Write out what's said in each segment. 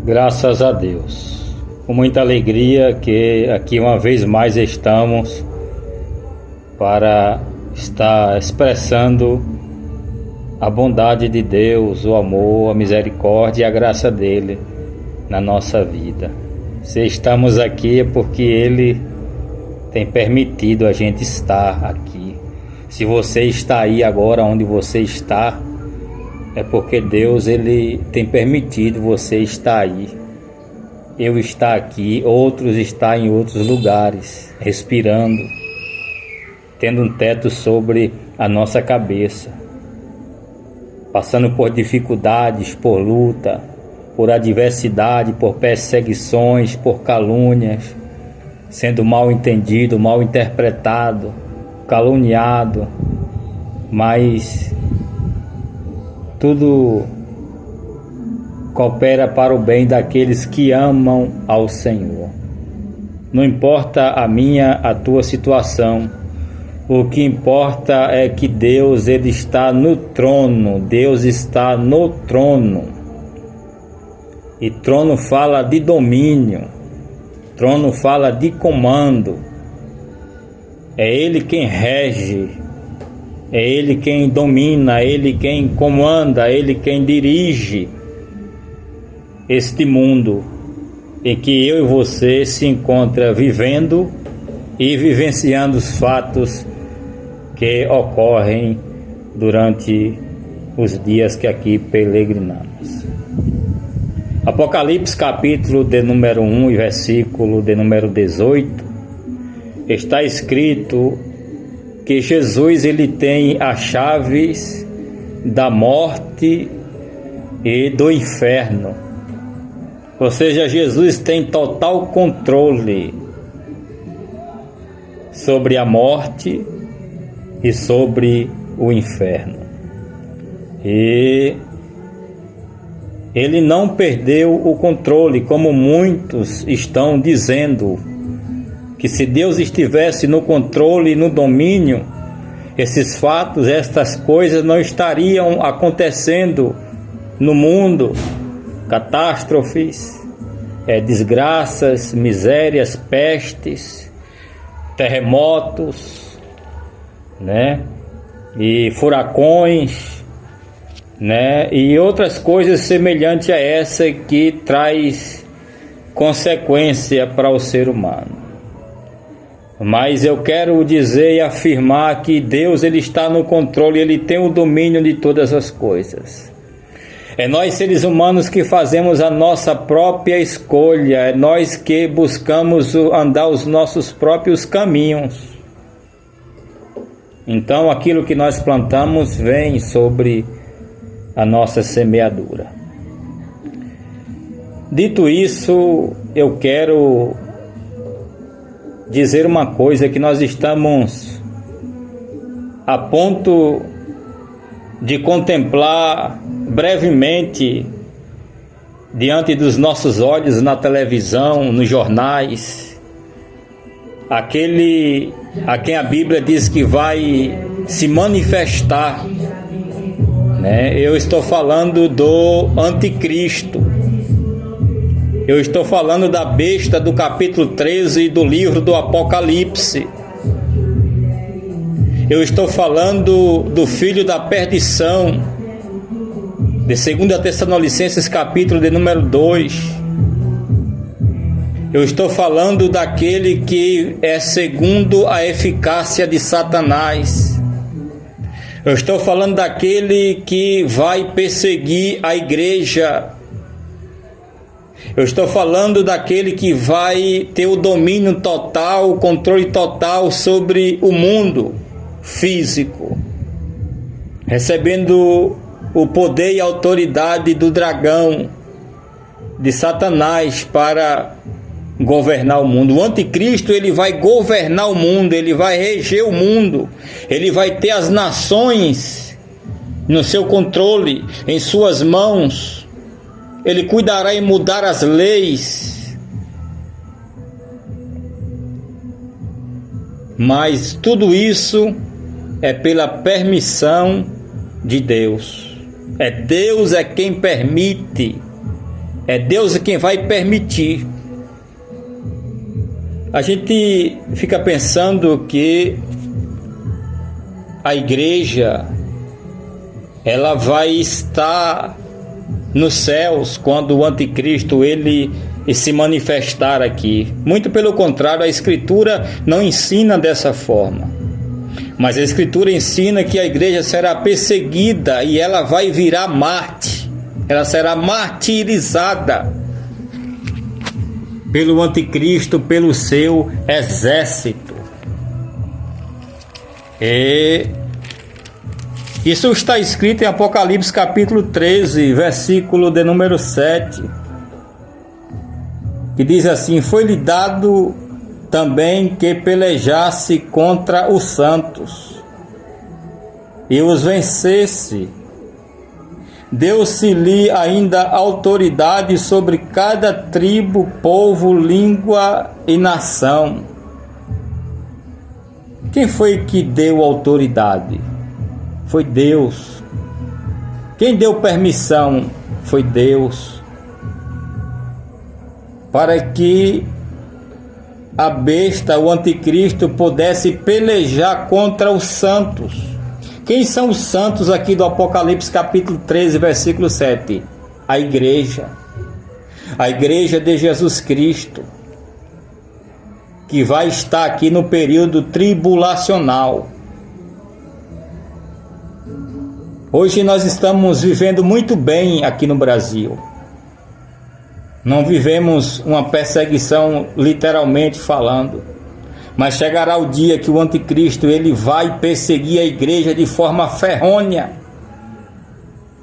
Graças a Deus, com muita alegria que aqui uma vez mais estamos para estar expressando a bondade de Deus, o amor, a misericórdia e a graça dele na nossa vida. Se estamos aqui é porque ele tem permitido a gente estar aqui. Se você está aí agora onde você está, é porque Deus ele tem permitido você estar aí. Eu estar aqui, outros estão em outros lugares, respirando, tendo um teto sobre a nossa cabeça, passando por dificuldades, por luta, por adversidade, por perseguições, por calúnias, sendo mal entendido, mal interpretado, caluniado, mas tudo coopera para o bem daqueles que amam ao Senhor. Não importa a tua situação, o que importa é que Deus ele está no trono, Deus está no trono. E trono fala de domínio, trono fala de comando. É Ele quem rege, é Ele quem domina, é Ele quem comanda, é Ele quem dirige este mundo em que eu e você se encontra vivendo e vivenciando os fatos que ocorrem durante os dias que aqui peregrinamos. Apocalipse capítulo de número 1 e versículo de número 18, está escrito que Jesus ele tem as chaves da morte e do inferno. Ou seja, Jesus tem total controle sobre a morte e sobre o inferno. E ele não perdeu o controle, como muitos estão dizendo, que se Deus estivesse no controle e no domínio, esses fatos, estas coisas não estariam acontecendo no mundo. Catástrofes, desgraças, misérias, pestes, terremotos, e furacões, e outras coisas semelhantes a essa que traz consequência para o ser humano. Mas eu quero dizer e afirmar que Deus ele está no controle, ele tem o domínio de todas as coisas. É nós seres humanos que fazemos a nossa própria escolha, é nós que buscamos andar os nossos próprios caminhos. Então aquilo que nós plantamos vem sobre a nossa semeadura. Dito isso, eu quero dizer uma coisa, que nós estamos a ponto de contemplar brevemente diante dos nossos olhos na televisão, nos jornais, aquele a quem a Bíblia diz que vai se manifestar, Eu estou falando do anticristo. Eu estou falando da besta do capítulo 13 do livro do Apocalipse. Eu estou falando do filho da perdição, de 2 Tessalonicenses capítulo de número 2. Eu estou falando daquele que é segundo a eficácia de Satanás. Eu estou falando daquele que vai perseguir a igreja. Eu estou falando daquele que vai ter o domínio total, o controle total sobre o mundo físico, recebendo o poder e a autoridade do dragão, de Satanás, para governar o mundo. O anticristo ele vai governar o mundo, ele vai reger o mundo, ele vai ter as nações no seu controle, em suas mãos. Ele cuidará em mudar as leis. Mas tudo isso é pela permissão de Deus. Deus é quem permite É Deus quem vai permitir. A gente fica pensando que a igreja ela vai estar nos céus quando o anticristo ele se manifestar aqui. Muito pelo contrário, a Escritura não ensina dessa forma. Mas a Escritura ensina que a igreja será perseguida e ela vai virar Marte. Ela será martirizada pelo anticristo, pelo seu exército. E isso está escrito em Apocalipse capítulo 13, versículo de número 7, que diz assim: foi-lhe dado também que pelejasse contra os santos e os vencesse. Deu-se-lhe ainda autoridade sobre cada tribo, povo, língua e nação. Quem foi que deu autoridade? Foi Deus. Quem deu permissão? Foi Deus. Para que a besta, o anticristo, pudesse pelejar contra os santos. Quem são os santos aqui do Apocalipse capítulo 13, versículo 7? A igreja. A igreja de Jesus Cristo, que vai estar aqui no período tribulacional. Hoje nós estamos vivendo muito bem aqui no Brasil. Não vivemos uma perseguição literalmente falando. Mas chegará o dia que o anticristo ele vai perseguir a igreja de forma ferrônea.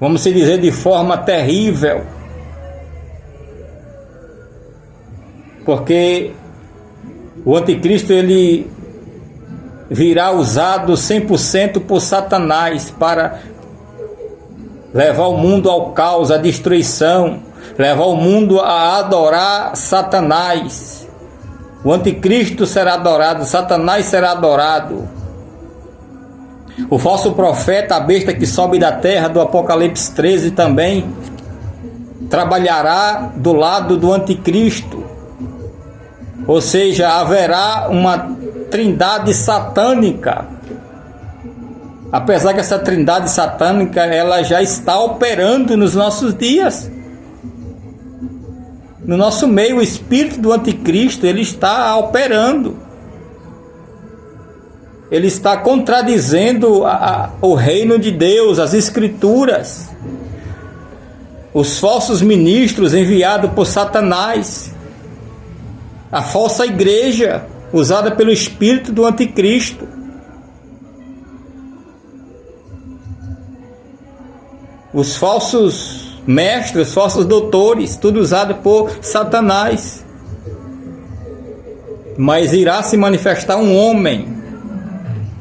Vamos dizer, de forma terrível. Porque o anticristo ele virá usado 100% por Satanás para levar o mundo ao caos, à destruição, levar o mundo a adorar Satanás. O anticristo será adorado, Satanás será adorado. O falso profeta, a besta que sobe da terra, do Apocalipse 13 também, trabalhará do lado do anticristo. Ou seja, haverá uma trindade satânica. Apesar que essa trindade satânica ela já está operando nos nossos dias. No nosso meio, o espírito do anticristo ele está operando. Ele está contradizendo o reino de Deus, as escrituras. Os falsos ministros enviados por Satanás. A falsa igreja usada pelo espírito do anticristo. Os falsos mestres, falsos doutores, tudo usado por Satanás. Mas irá se manifestar um homem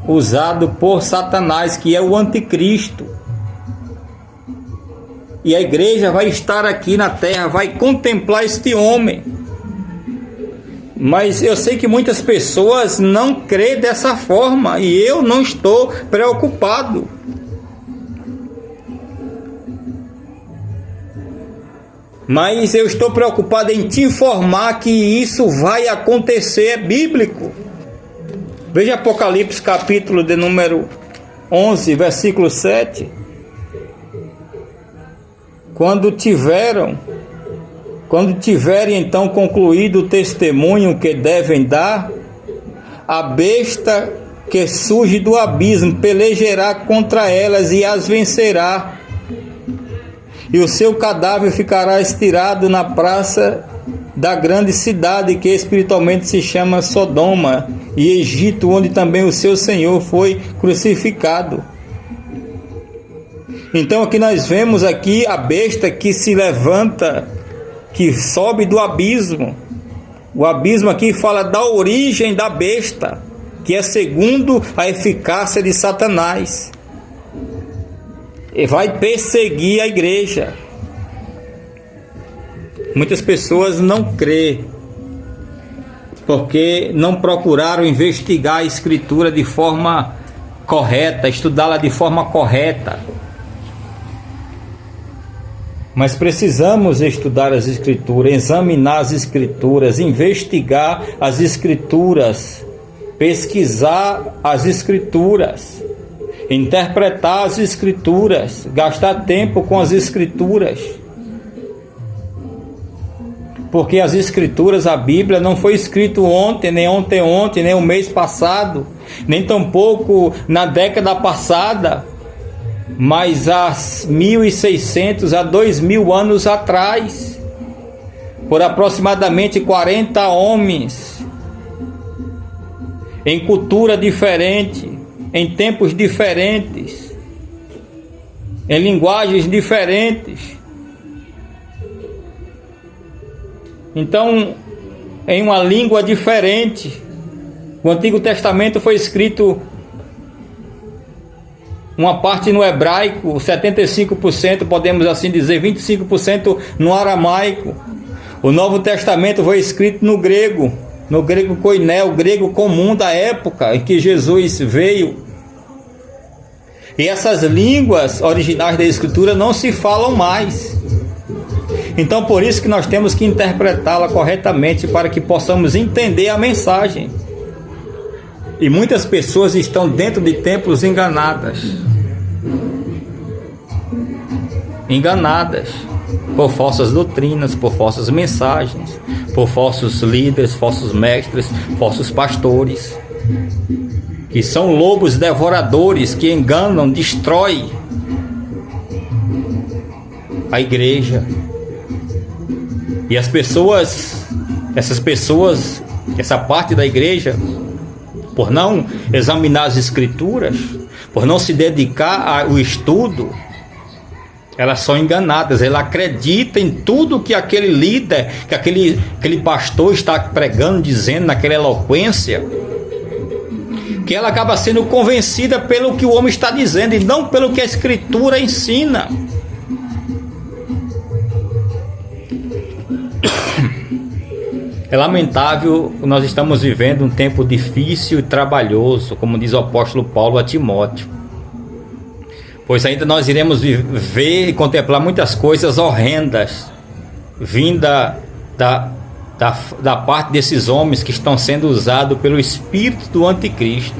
usado por Satanás, que é o anticristo. E a igreja vai estar aqui na terra, vai contemplar este homem. Mas eu sei que muitas pessoas não creem dessa forma, e eu não estou preocupado. Mas eu estou preocupado em te informar que isso vai acontecer, é bíblico. Veja Apocalipse capítulo de número 11, versículo 7. Quando tiverem então concluído o testemunho que devem dar, a besta que surge do abismo pelejará contra elas e as vencerá. E o seu cadáver ficará estirado na praça da grande cidade, que espiritualmente se chama Sodoma e Egito, onde também o seu Senhor foi crucificado. Então aqui nós vemos aqui a besta que se levanta, que sobe do abismo. O abismo aqui fala da origem da besta, que é segundo a eficácia de Satanás. E vai perseguir a igreja. Muitas pessoas não crêem, porque não procuraram investigar a escritura de forma correta, estudá-la de forma correta. Mas precisamos estudar as Escrituras, examinar as Escrituras, investigar as Escrituras, pesquisar as Escrituras, interpretar as Escrituras, gastar tempo com as Escrituras. Porque as Escrituras, a Bíblia, não foi escrito ontem, nem ontem, nem o mês passado, nem tampouco na década passada, mas há 1.600 a 2.000 anos atrás, por aproximadamente 40 homens, em cultura diferente, em tempos diferentes, em linguagens diferentes. Então, em uma língua diferente. O Antigo Testamento foi escrito uma parte no hebraico, 75%, podemos assim dizer, 25% no aramaico. O Novo Testamento foi escrito no grego koiné, o grego comum da época em que Jesus veio. E essas línguas originais da Escritura não se falam mais. Então, por isso que nós temos que interpretá-la corretamente para que possamos entender a mensagem. E muitas pessoas estão dentro de templos enganadas por falsas doutrinas, por falsas mensagens, por falsos líderes, falsos mestres, falsos pastores, que são lobos devoradores que enganam, destroem a igreja. E essa parte da igreja, por não examinar as Escrituras, por não se dedicar ao estudo, elas são enganadas. Ela acredita em tudo que aquele líder, que aquele pastor está pregando, dizendo naquela eloquência, que ela acaba sendo convencida pelo que o homem está dizendo e não pelo que a Escritura ensina. É lamentável, nós estamos vivendo um tempo difícil e trabalhoso, como diz o apóstolo Paulo a Timóteo. Pois ainda nós iremos ver e contemplar muitas coisas horrendas vinda da parte desses homens que estão sendo usados pelo espírito do anticristo.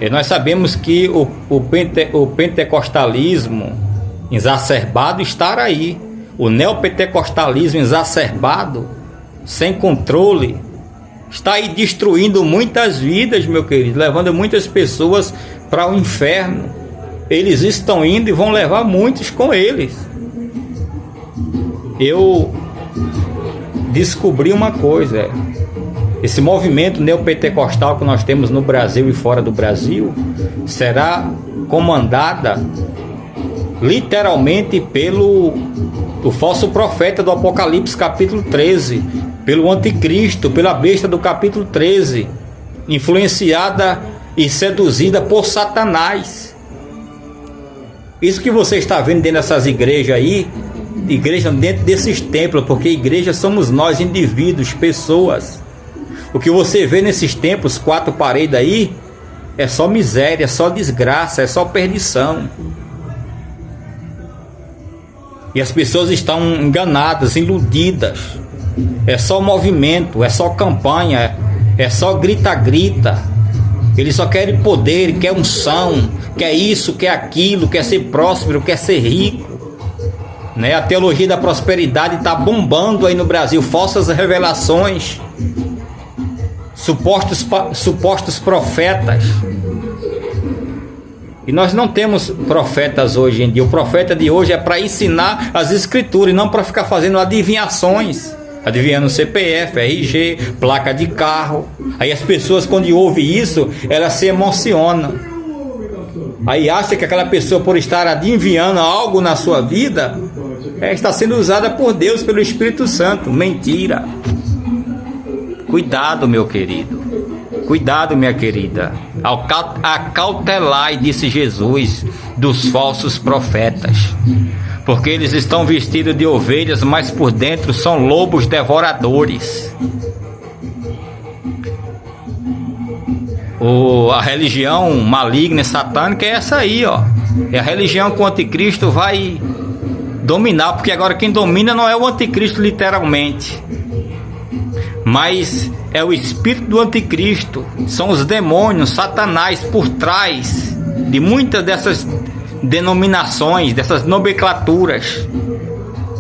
E nós sabemos que o pentecostalismo exacerbado está aí. O neopentecostalismo exacerbado, sem controle, está aí destruindo muitas vidas, meu querido, levando muitas pessoas para o inferno. Eles estão indo e vão levar muitos com eles. Eu descobri uma coisa: esse movimento neopentecostal que nós temos no Brasil e fora do Brasil será comandada literalmente pelo falso profeta do Apocalipse capítulo 13, pelo anticristo, pela besta do capítulo 13, influenciada e seduzida por Satanás. Isso que você está vendo dentro dessas igrejas aí, igreja dentro desses templos, porque igreja somos nós, indivíduos, pessoas. O que você vê nesses templos, 4 paredes aí, é só miséria, é só desgraça, é só perdição. E as pessoas estão enganadas, iludidas. É só movimento, é só campanha, é só grita-grita. Eles só querem poder, quer unção, quer isso, quer aquilo, quer ser próspero, quer ser rico. Né? A teologia da prosperidade está bombando aí no Brasil. Falsas revelações, supostos profetas. E nós não temos profetas hoje em dia. O profeta de hoje é para ensinar as Escrituras e não para ficar fazendo adivinhações. Adivinhando CPF, RG, placa de carro. Aí as pessoas, quando ouvem isso, elas se emocionam. Aí acha que aquela pessoa, por estar adivinhando algo na sua vida, está sendo usada por Deus, pelo Espírito Santo. Mentira. Cuidado, meu querido. Cuidado, minha querida. Acautelai, disse Jesus, dos falsos profetas, porque eles estão vestidos de ovelhas, mas por dentro são lobos devoradores. A religião maligna e satânica é essa aí, ó. E a religião com o anticristo vai dominar, porque agora quem domina não é o anticristo literalmente, mas é o espírito do anticristo, são os demônios, Satanás por trás de muitas dessas denominações, dessas nomenclaturas,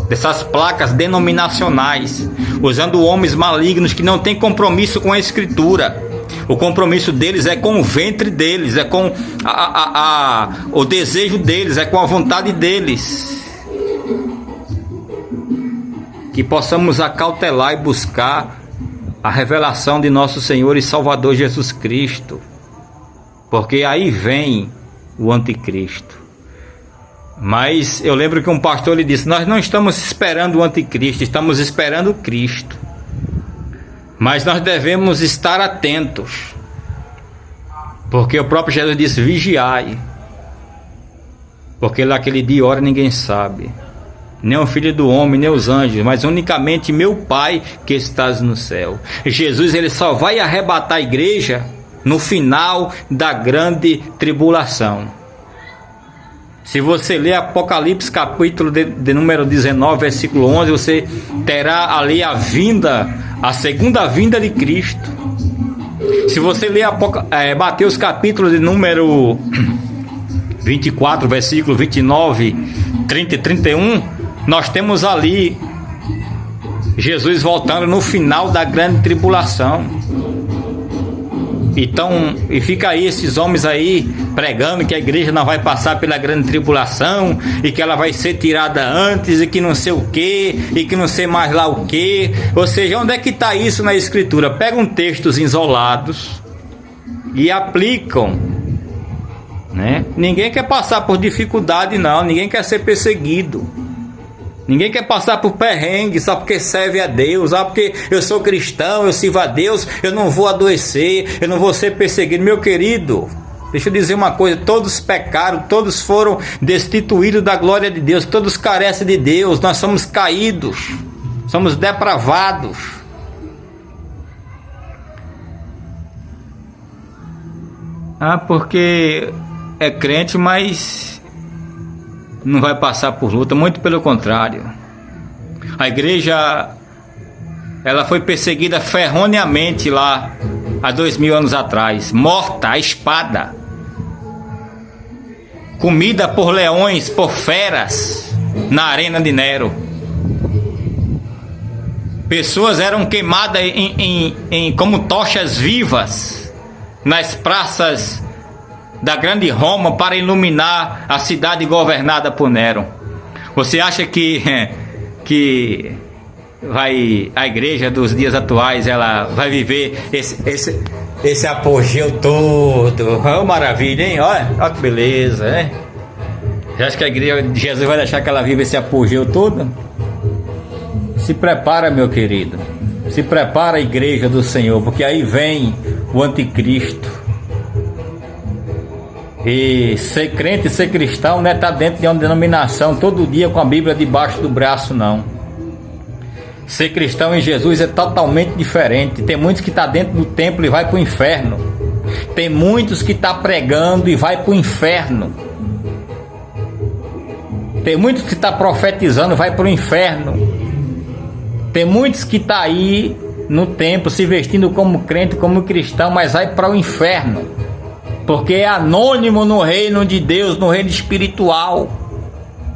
dessas placas denominacionais, usando homens malignos que não têm compromisso com a escritura. O compromisso deles é com o ventre deles, é com o desejo deles, é com a vontade deles. Que possamos acautelar e buscar a revelação de nosso Senhor e Salvador Jesus Cristo, porque aí vem o anticristo. Mas eu lembro que um pastor lhe disse: nós não estamos esperando o anticristo, estamos esperando o Cristo. Mas nós devemos estar atentos, porque o próprio Jesus disse: vigiai, porque naquele dia e hora ninguém sabe, nem o Filho do Homem, nem os anjos, mas unicamente meu Pai que estás no céu. Jesus, ele só vai arrebatar a igreja no final da grande tribulação. Se você ler Apocalipse capítulo de número 19, versículo 11, você terá ali a segunda vinda de Cristo. Se você ler Mateus capítulo de número 24, versículo 29, 30 e 31, nós temos ali Jesus voltando no final da grande tribulação. Então, e fica aí esses homens aí pregando que a igreja não vai passar pela grande tribulação e que ela vai ser tirada antes e que não sei o que e que não sei mais lá o que. Ou seja, onde é que está isso na escritura? Pegam textos isolados e aplicam, né? Ninguém quer passar por dificuldade, não. Ninguém quer ser perseguido. Ninguém quer passar por perrengue só porque serve a Deus, só porque eu sou cristão, eu sirvo a Deus, eu não vou adoecer, eu não vou ser perseguido. Meu querido, deixa eu dizer uma coisa: todos pecaram, todos foram destituídos da glória de Deus, todos carecem de Deus, nós somos caídos, somos depravados. Porque é crente, mas não vai passar por luta, muito pelo contrário. A igreja, ela foi perseguida ferroneamente lá há 2000 anos atrás, morta à espada, comida por leões, por feras na arena de Nero. Pessoas eram queimadas como tochas vivas nas praças da grande Roma para iluminar a cidade governada por Nero. Você acha que a igreja dos dias atuais ela vai viver esse apogeu todo? Oh, maravilha, hein? Olha que beleza, né? Você acha que a igreja de Jesus vai deixar que ela viva esse apogeu todo? Se prepara, meu querido, se prepara, a igreja do Senhor, porque aí vem o anticristo. E ser crente, ser cristão, não é estar dentro de uma denominação todo dia com a Bíblia debaixo do braço, não. Ser cristão em Jesus é totalmente diferente. Tem muitos que estão dentro do templo e vai para o inferno. Tem muitos que estão pregando e vai para o inferno. Tem muitos que estão profetizando e vai para o inferno. Tem muitos que estão aí no templo se vestindo como crente, como cristão, mas vai para o inferno. Porque é anônimo no reino de Deus, no reino espiritual.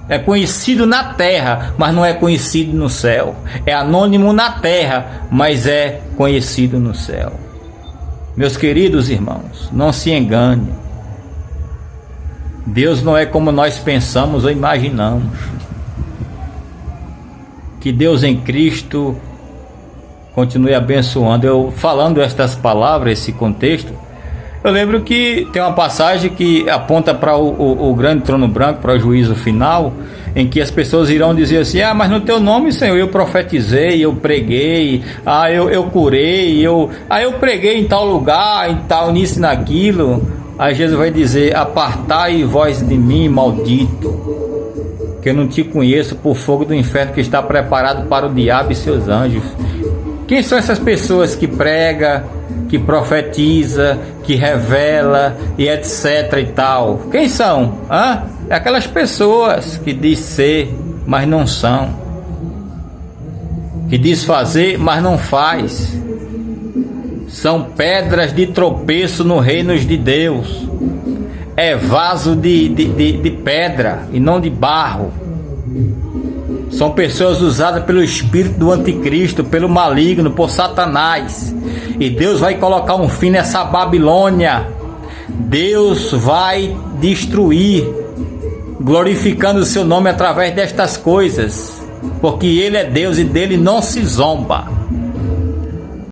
É conhecido na terra, mas não é conhecido no céu. É anônimo na terra, mas é conhecido no céu. Meus queridos irmãos, não se engane. Deus não é como nós pensamos ou imaginamos. Que Deus em Cristo continue abençoando. Eu falando estas palavras, esse contexto, eu lembro que tem uma passagem que aponta para o grande trono branco, para o juízo final, em que as pessoas irão dizer assim: mas no teu nome, Senhor, eu profetizei, eu preguei, eu curei, eu preguei em tal lugar, em tal, nisso e naquilo. Aí Jesus vai dizer: apartai vós de mim, maldito, que eu não te conheço, por fogo do inferno que está preparado para o diabo e seus anjos. Quem são essas pessoas que prega, que profetiza, que revela e etc e tal? Quem são? É aquelas pessoas que diz ser, mas não são. Que diz fazer, mas não faz. São pedras de tropeço no reino de Deus. É vaso de pedra e não de barro. São pessoas usadas pelo espírito do anticristo, pelo maligno, por Satanás. E Deus vai colocar um fim nessa Babilônia. Deus vai destruir, glorificando o seu nome através destas coisas. Porque Ele é Deus e dele não se zomba.